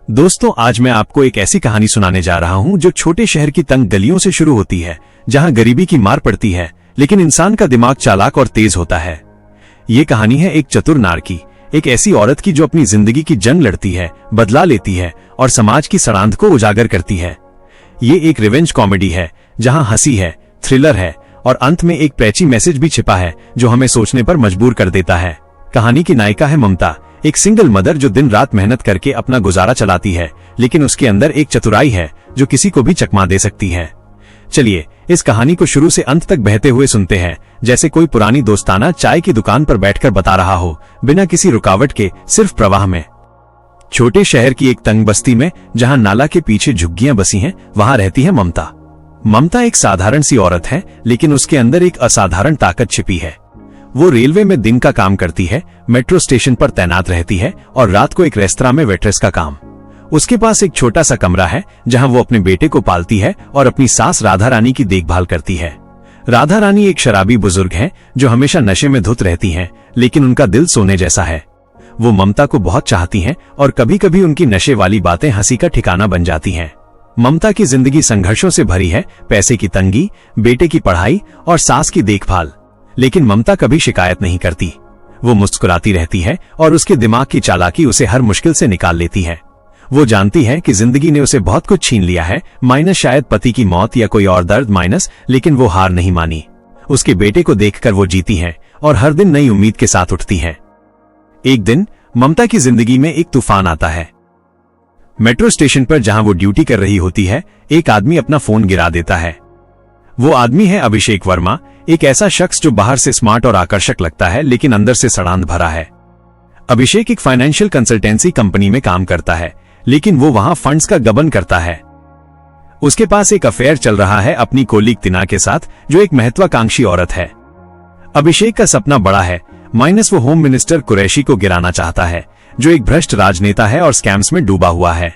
दोस्तों, आज मैं आपको एक ऐसी कहानी सुनाने जा रहा हूं जो छोटे शहर की तंग गलियों से शुरू होती है, जहां गरीबी की मार पड़ती है लेकिन इंसान का दिमाग चालाक और तेज होता है। ये कहानी है एक चतुर नार की, एक ऐसी औरत की जो अपनी जिंदगी की जंग लड़ती है, बदला लेती है और समाज की सड़ांध को उजागर करती है। ये एक रिवेंज कॉमेडी है जहां हंसी है, थ्रिलर है और अंत में एक पैची मैसेज भी छिपा है जो हमें सोचने पर मजबूर कर देता है। कहानी की नायिका है ममता, एक सिंगल मदर जो दिन रात मेहनत करके अपना गुजारा चलाती है, लेकिन उसके अंदर एक चतुराई है जो किसी को भी चकमा दे सकती है। चलिए इस कहानी को शुरू से अंत तक बहते हुए सुनते हैं, जैसे कोई पुरानी दोस्ताना चाय की दुकान पर बैठकर बता रहा हो, बिना किसी रुकावट के, सिर्फ प्रवाह में। छोटे शहर की एक तंग बस्ती में, जहां नाला के पीछे झुग्गियां बसी हैं, वहां रहती है ममता। ममता एक साधारण सी औरत है, लेकिन उसके अंदर एक असाधारण ताकत छिपी है। वो रेलवे में दिन का काम करती है, मेट्रो स्टेशन पर तैनात रहती है और रात को एक रेस्तरां में वेट्रेस का काम। उसके पास एक छोटा सा कमरा है जहां वो अपने बेटे को पालती है और अपनी सास राधा रानी की देखभाल करती है। राधा रानी एक शराबी बुजुर्ग है जो हमेशा नशे में धुत रहती हैं, लेकिन उनका दिल सोने जैसा है। वो ममता को बहुत चाहती हैं और कभी कभी उनकी नशे वाली बातें हंसी का ठिकाना बन जाती हैं। ममता की जिंदगी संघर्षों से भरी है, पैसे की तंगी, बेटे की पढ़ाई और सास की देखभाल। लेकिन ममता कभी शिकायत नहीं करती। वो मुस्कुराती रहती है और उसके दिमाग की चालाकी उसे हर मुश्किल से निकाल लेती है। वो जानती है कि जिंदगी ने उसे बहुत कुछ छीन लिया है, माइनस शायद पति की मौत या कोई और दर्द माइनस, लेकिन वो हार नहीं मानी। उसके बेटे को देखकर वो जीती है और हर दिन नई उम्मीद के साथ उठती है। एक दिन ममता की जिंदगी में एक तूफान आता है। मेट्रो स्टेशन पर जहां वो ड्यूटी कर रही होती है, एक आदमी अपना फोन गिरा देता है। वो आदमी है अभिषेक वर्मा, एक ऐसा शख्स जो बाहर से स्मार्ट और आकर्षक लगता है लेकिन अंदर से सड़ांध भरा है। अभिषेक एक फाइनेंशियल कंसल्टेंसी कंपनी में काम करता है, लेकिन वो वहां फंड्स का गबन करता है। उसके पास एक अफेयर चल रहा है अपनी कोलीग तिना के साथ, जो एक महत्वाकांक्षी औरत है। अभिषेक का सपना बड़ा है, माइनस वो होम मिनिस्टर कुरैशी को गिराना चाहता है, जो एक भ्रष्ट राजनेता है और स्कैम्स में डूबा हुआ है।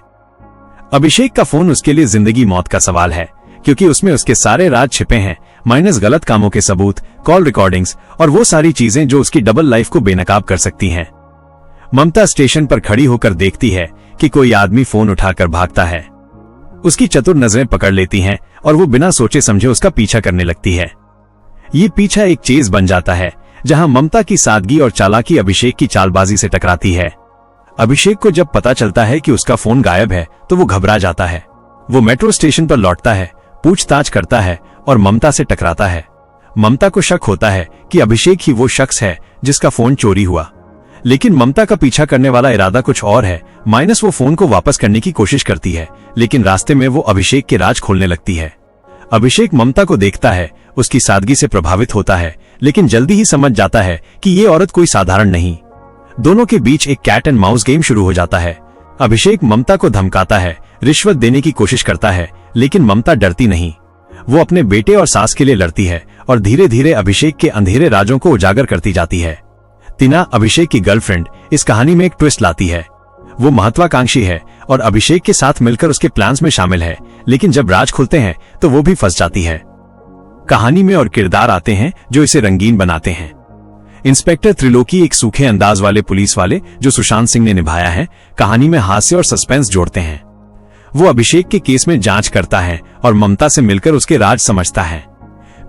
अभिषेक का फोन उसके लिए जिंदगी मौत का सवाल है, क्योंकि उसमें उसके सारे राज छिपे हैं, माइनस गलत कामों के सबूत, कॉल रिकॉर्डिंग्स और वो सारी चीजें जो उसकी डबल लाइफ को बेनकाब कर सकती हैं। ममता स्टेशन पर खड़ी होकर देखती है कि कोई आदमी फोन उठाकर भागता है। उसकी चतुर नजरें पकड़ लेती हैं और वो बिना सोचे समझे उसका पीछा करने लगती है। ये पीछा एक चेज बन जाता है, जहां ममता की सादगी और चालाकी अभिषेक की चालबाजी से टकराती है। अभिषेक को जब पता चलता है कि उसका फोन गायब है तो वो घबरा जाता है। वो मेट्रो स्टेशन पर लौटता है, पूछताछ करता है और ममता से टकराता है। ममता को शक होता है कि अभिषेक ही वो शख्स है जिसका फोन चोरी हुआ, लेकिन ममता का पीछा करने वाला इरादा कुछ और है, माइनस वो फोन को वापस करने की कोशिश करती है, लेकिन रास्ते में वो अभिषेक के राज खोलने लगती है। अभिषेक ममता को देखता है, उसकी सादगी से प्रभावित होता है, लेकिन जल्दी ही समझ जाता है कि ये औरत कोई साधारण नहीं। दोनों के बीच एक कैट एंड माउस गेम शुरू हो जाता है। अभिषेक ममता को धमकाता है, रिश्वत देने की कोशिश करता है, लेकिन ममता डरती नहीं। वो अपने बेटे और सास के लिए लड़ती है और धीरे धीरे अभिषेक के अंधेरे राजों को उजागर करती जाती है। तिना, अभिषेक की गर्लफ्रेंड, इस कहानी में एक ट्विस्ट लाती है। वो महत्वाकांक्षी है और अभिषेक के साथ मिलकर उसके प्लान्स में शामिल है, लेकिन जब राज खुलते हैं तो वो भी फंस जाती है। कहानी में और किरदार आते हैं जो इसे रंगीन बनाते हैं। इंस्पेक्टर त्रिलोकी एक सूखे अंदाज वाले पुलिस वाले जो सुशांत सिंह ने निभाया है, कहानी में हास्य और सस्पेंस जोड़ते हैं। वो अभिषेक के केस में जांच करता है और ममता से मिलकर उसके राज समझता है।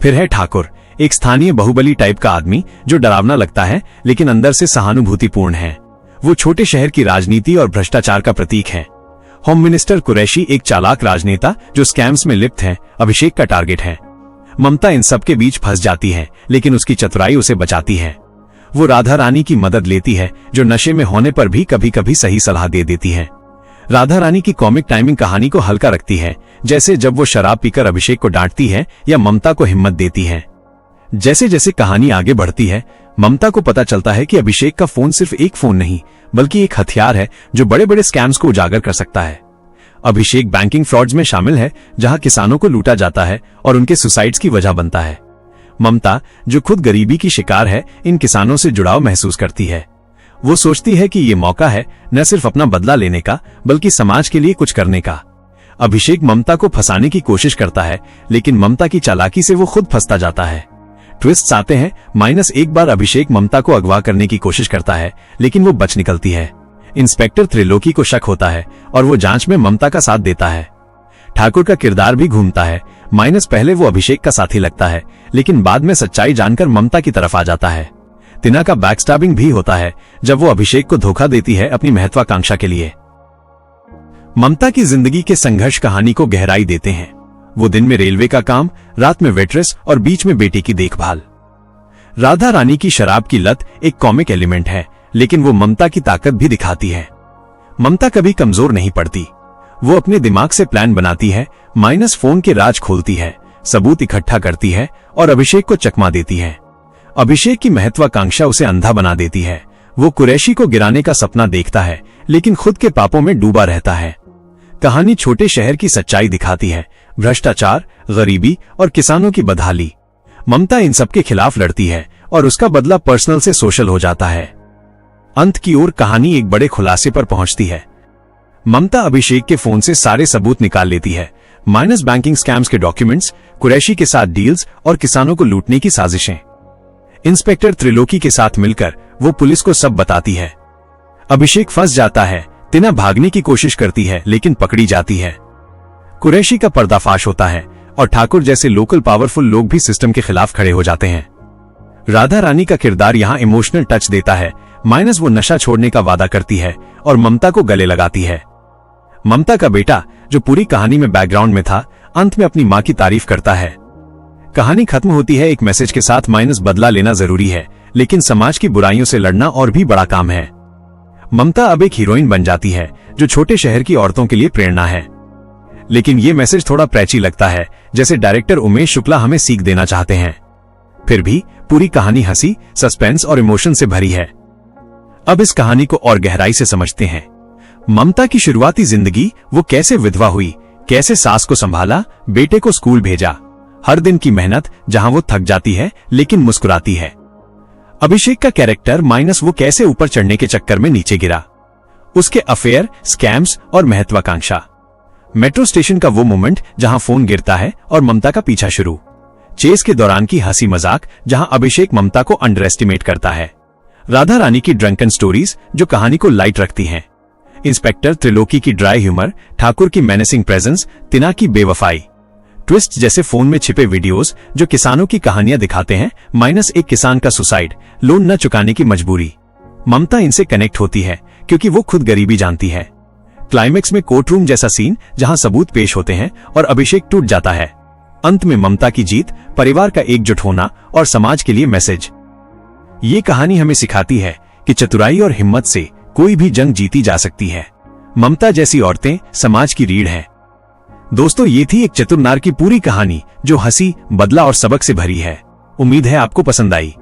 फिर है ठाकुर, एक स्थानीय बाहुबली टाइप का आदमी जो डरावना लगता है लेकिन अंदर से सहानुभूतिपूर्ण है। वो छोटे शहर की राजनीति और भ्रष्टाचार का प्रतीक है। होम मिनिस्टर कुरैशी एक चालाक राजनेता जो स्कैम्स में लिप्त है, अभिषेक का टारगेट है। ममता इन सब के बीच फंस जाती है, लेकिन उसकी चतुराई उसे बचाती है। वो राधा रानी की मदद लेती है, जो नशे में होने पर भी कभी कभी सही सलाह दे देती है। राधा रानी की कॉमिक टाइमिंग कहानी को हल्का रखती है, जैसे जब वो शराब पीकर अभिषेक को डांटती है या ममता को हिम्मत देती है। जैसे जैसे कहानी आगे बढ़ती है, ममता को पता चलता है कि अभिषेक का फोन सिर्फ एक फोन नहीं, बल्कि एक हथियार है जो बड़े बड़े स्कैम्स को उजागर कर सकता है। अभिषेक बैंकिंग फ्रॉड्स में शामिल है, जहां किसानों को लूटा जाता है और उनके सुसाइड्स की वजह बनता है। ममता, जो खुद गरीबी की शिकार है, इन किसानों से जुड़ाव महसूस करती है। वो सोचती है कि ये मौका है न सिर्फ अपना बदला लेने का, बल्कि समाज के लिए कुछ करने का। अभिषेक ममता को फंसाने की कोशिश करता है, लेकिन ममता की चालाकी से वो खुद फंसता जाता है। ट्विस्ट्स आते हैं, माइनस एक बार अभिषेक ममता को अगवा करने की कोशिश करता है, लेकिन वो बच निकलती है। इंस्पेक्टर त्रिलोकी को शक होता है और वो जांच में ममता का साथ देता है। ठाकुर का किरदार भी घूमता है। पहले वो अभिषेक का साथी लगता है, लेकिन बाद में सच्चाई जानकर ममता की तरफ आ जाता है। टीना का बैकस्टैबिंग भी होता है जब वो अभिषेक को धोखा देती है अपनी महत्वाकांक्षा के लिए। ममता की जिंदगी के संघर्ष कहानी को गहराई देते हैं। वो दिन में रेलवे का काम, रात में वेट्रेस और बीच में बेटी की देखभाल। राधा रानी की शराब की लत एक कॉमिक एलिमेंट है, लेकिन वो ममता की ताकत भी दिखाती है। ममता कभी कमजोर नहीं पड़ती। वो अपने दिमाग से प्लान बनाती है, फोन के राज खोलती है, सबूत इकट्ठा करती है और अभिषेक को चकमा देती है। अभिषेक की महत्वाकांक्षा उसे अंधा बना देती है। वो कुरैशी को गिराने का सपना देखता है, लेकिन खुद के पापों में डूबा रहता है। कहानी छोटे शहर की सच्चाई दिखाती है, भ्रष्टाचार, गरीबी और किसानों की बदहाली। ममता इन सब के खिलाफ लड़ती है और उसका बदला पर्सनल से सोशल हो जाता है। अंत की ओर कहानी एक बड़े खुलासे पर पहुंचती है। ममता अभिषेक के फोन से सारे सबूत निकाल लेती है, बैंकिंग स्कैम्स के डॉक्यूमेंट्स, कुरैशी के साथ डील्स और किसानों को लूटने की साजिशें। इंस्पेक्टर त्रिलोकी के साथ मिलकर वो पुलिस को सब बताती है। अभिषेक फंस जाता है। टीना भागने की कोशिश करती है, लेकिन पकड़ी जाती है। कुरैशी का पर्दाफाश होता है और ठाकुर जैसे लोकल पावरफुल लोग भी सिस्टम के खिलाफ खड़े हो जाते हैं। राधा रानी का किरदार यहाँ इमोशनल टच देता है। वो नशा छोड़ने का वादा करती है और ममता को गले लगाती है। ममता का बेटा, जो पूरी कहानी में बैकग्राउंड में था, अंत में अपनी मां की तारीफ करता है। कहानी खत्म होती है एक मैसेज के साथ, बदला लेना जरूरी है, लेकिन समाज की बुराइयों से लड़ना और भी बड़ा काम है। ममता अब एक हीरोइन बन जाती है, जो छोटे शहर की औरतों के लिए प्रेरणा है। लेकिन ये मैसेज थोड़ा प्रेची लगता है, जैसे डायरेक्टर उमेश शुक्ला हमें सीख देना चाहते हैं। फिर भी पूरी कहानी हंसी, सस्पेंस और इमोशन से भरी है। अब इस कहानी को और गहराई से समझते हैं। ममता की शुरुआती जिंदगी, वो कैसे विधवा हुई, कैसे सास को संभाला, बेटे को स्कूल भेजा, हर दिन की मेहनत जहां वो थक जाती है लेकिन मुस्कुराती है। अभिषेक का कैरेक्टर, वो कैसे ऊपर चढ़ने के चक्कर में नीचे गिरा, उसके अफेयर, स्कैम्स और महत्वाकांक्षा। मेट्रो स्टेशन का वो मोमेंट जहां फोन गिरता है और ममता का पीछा शुरू। चेस के दौरान की हंसी मजाक, जहां अभिषेक ममता को अंडर एस्टिमेट करता है। राधा रानी की ड्रंकन स्टोरीज, जो कहानी को लाइट रखती हैं। इंस्पेक्टर त्रिलोकी की ड्राई ह्यूमर, ठाकुर की मेनेसिंग प्रेजेंस, टीना की बेवफाई। ट्विस्ट जैसे फोन में छिपे वीडियोस, जो किसानों की कहानियां दिखाते हैं, एक किसान का सुसाइड, लोन न चुकाने की मजबूरी। ममता इनसे कनेक्ट होती है क्योंकि वो खुद गरीबी जानती है। क्लाइमेक्स में कोर्ट रूम जैसा सीन, जहां सबूत पेश होते हैं और अभिषेक टूट जाता है। अंत में ममता की जीत, परिवार का एकजुट होना और समाज के लिए मैसेज। ये कहानी हमें सिखाती है कि चतुराई और हिम्मत से कोई भी जंग जीती जा सकती है। ममता जैसी औरतें समाज की रीढ़ हैं। दोस्तों, ये थी एक चतुर नार की पूरी कहानी, जो हंसी, बदला और सबक से भरी है। उम्मीद है आपको पसंद आई।